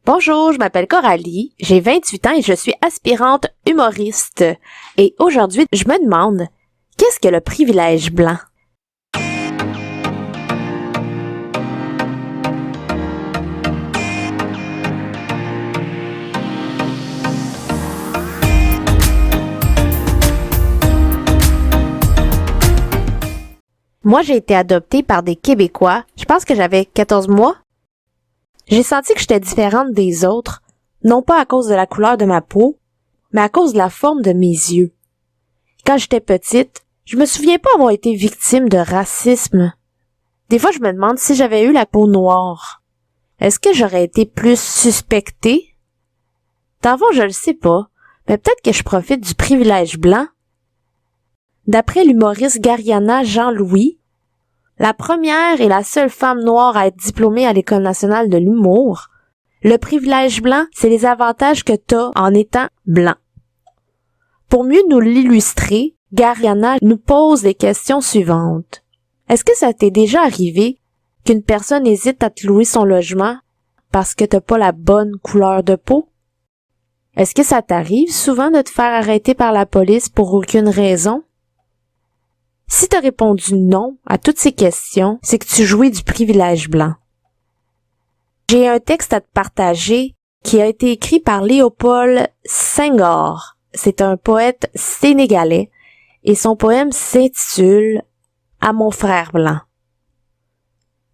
Bonjour, je m'appelle Coralie, j'ai 28 ans et je suis aspirante humoriste. Et aujourd'hui, je me demande, qu'est-ce que le privilège blanc? Moi, j'ai été adoptée par des Québécois. Je pense que j'avais 14 mois. J'ai senti que j'étais différente des autres, non pas à cause de la couleur de ma peau, mais à cause de la forme de mes yeux. Quand j'étais petite, je me souviens pas avoir été victime de racisme. Des fois, je me demande si j'avais eu la peau noire. Est-ce que j'aurais été plus suspectée? Dans le fond, je le sais pas, mais peut-être que je profite du privilège blanc. D'après l'humoriste Gariana Jean-Louis, la première et la seule femme noire à être diplômée à l'École nationale de l'humour, le privilège blanc, c'est les avantages que t'as en étant blanc. Pour mieux nous l'illustrer, Gariana nous pose les questions suivantes. Est-ce que ça t'est déjà arrivé qu'une personne hésite à te louer son logement parce que t'as pas la bonne couleur de peau? Est-ce que ça t'arrive souvent de te faire arrêter par la police pour aucune raison? Si t'as répondu non à toutes ces questions, c'est que tu jouis du privilège blanc. J'ai un texte à te partager qui a été écrit par Léopold Senghor. C'est un poète sénégalais et son poème s'intitule « À mon frère blanc ».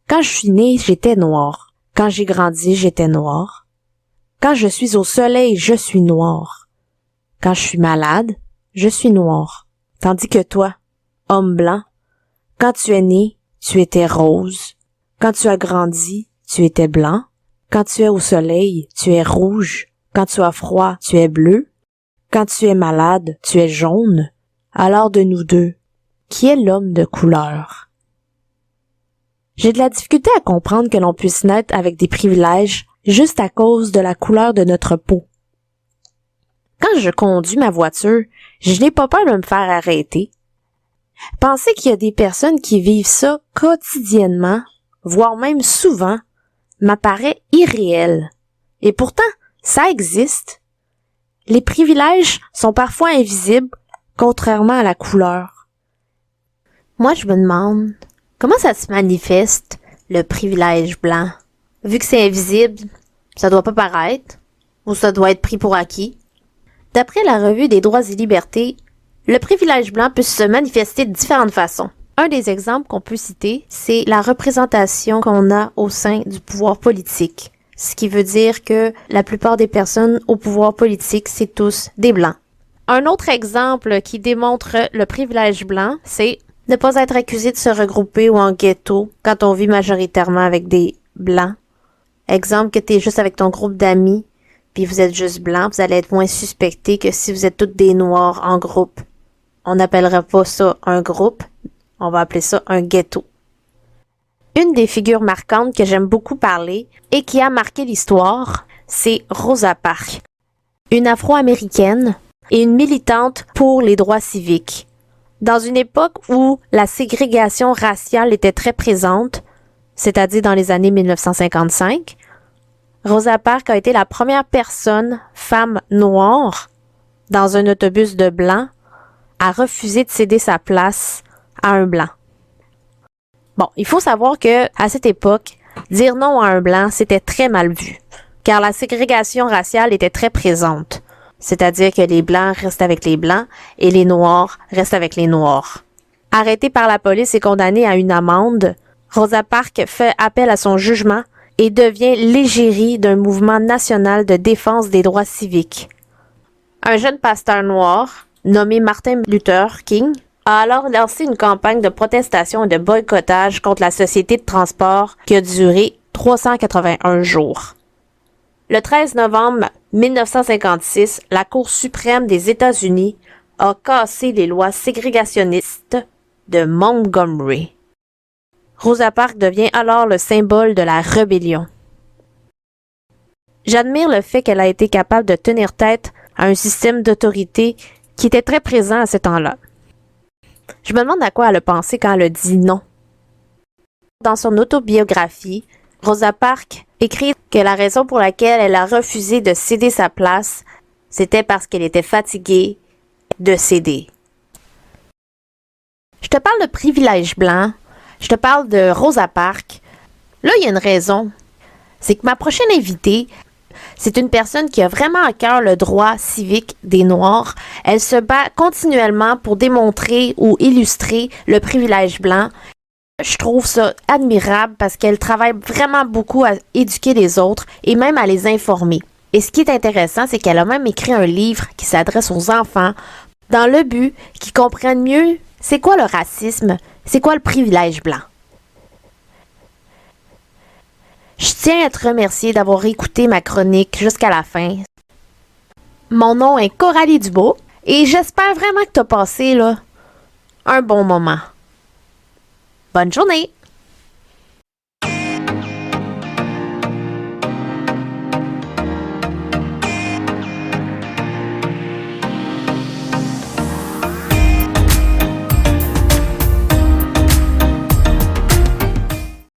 Quand je suis né, j'étais noir. Quand j'ai grandi, j'étais noir. Quand je suis au soleil, je suis noir. Quand je suis malade, je suis noir. Tandis que toi, homme blanc, quand tu es né, tu étais rose. Quand tu as grandi, tu étais blanc. Quand tu es au soleil, tu es rouge. Quand tu as froid, tu es bleu. Quand tu es malade, tu es jaune. Alors de nous deux, qui est l'homme de couleur? J'ai de la difficulté à comprendre que l'on puisse naître avec des privilèges juste à cause de la couleur de notre peau. Quand je conduis ma voiture, je n'ai pas peur de me faire arrêter. Penser qu'il y a des personnes qui vivent ça quotidiennement, voire même souvent, m'apparaît irréel. Et pourtant, ça existe. Les privilèges sont parfois invisibles, contrairement à la couleur. Moi, je me demande, comment ça se manifeste, le privilège blanc? Vu que c'est invisible, ça doit pas paraître, ou ça doit être pris pour acquis. D'après la Revue des droits et libertés, le privilège blanc peut se manifester de différentes façons. Un des exemples qu'on peut citer, c'est la représentation qu'on a au sein du pouvoir politique. Ce qui veut dire que la plupart des personnes au pouvoir politique, c'est tous des blancs. Un autre exemple qui démontre le privilège blanc, c'est ne pas être accusé de se regrouper ou en ghetto quand on vit majoritairement avec des blancs. Exemple que t'es juste avec ton groupe d'amis, puis vous êtes juste blanc, vous allez être moins suspecté que si vous êtes toutes des noirs en groupe. On n'appellera pas ça un groupe, on va appeler ça un ghetto. Une des figures marquantes que j'aime beaucoup parler et qui a marqué l'histoire, c'est Rosa Parks, une Afro-Américaine et une militante pour les droits civiques. Dans une époque où la ségrégation raciale était très présente, c'est-à-dire dans les années 1955, Rosa Parks a été la première personne, femme noire, dans un autobus de blancs, à refuser de céder sa place à un blanc. Bon, il faut savoir que à cette époque, dire non à un blanc, c'était très mal vu, car la ségrégation raciale était très présente, c'est-à-dire que les blancs restent avec les blancs et les noirs restent avec les noirs. Arrêtée par la police et condamnée à une amende, Rosa Parks fait appel à son jugement et devient l'égérie d'un mouvement national de défense des droits civiques. Un jeune pasteur noir, nommé Martin Luther King, a alors lancé une campagne de protestation et de boycottage contre la société de transport qui a duré 381 jours. Le 13 novembre 1956, la Cour suprême des États-Unis a cassé les lois ségrégationnistes de Montgomery. Rosa Parks devient alors le symbole de la rébellion. J'admire le fait qu'elle a été capable de tenir tête à un système d'autorité qui était très présent à ce temps-là. Je me demande à quoi elle a pensé quand elle a dit non. Dans son autobiographie, Rosa Parks écrit que la raison pour laquelle elle a refusé de céder sa place, c'était parce qu'elle était fatiguée de céder. Je te parle de privilège blanc, je te parle de Rosa Parks. Là, il y a une raison. C'est que ma prochaine invitée, c'est une personne qui a vraiment à cœur le droit civique des Noirs. Elle se bat continuellement pour démontrer ou illustrer le privilège blanc. Je trouve ça admirable parce qu'elle travaille vraiment beaucoup à éduquer les autres et même à les informer. Et ce qui est intéressant, c'est qu'elle a même écrit un livre qui s'adresse aux enfants dans le but qu'ils comprennent mieux c'est quoi le racisme, c'est quoi le privilège blanc. Je tiens à te remercier d'avoir écouté ma chronique jusqu'à la fin. Mon nom est Coralie Dubois et j'espère vraiment que tu as passé là, un bon moment. Bonne journée!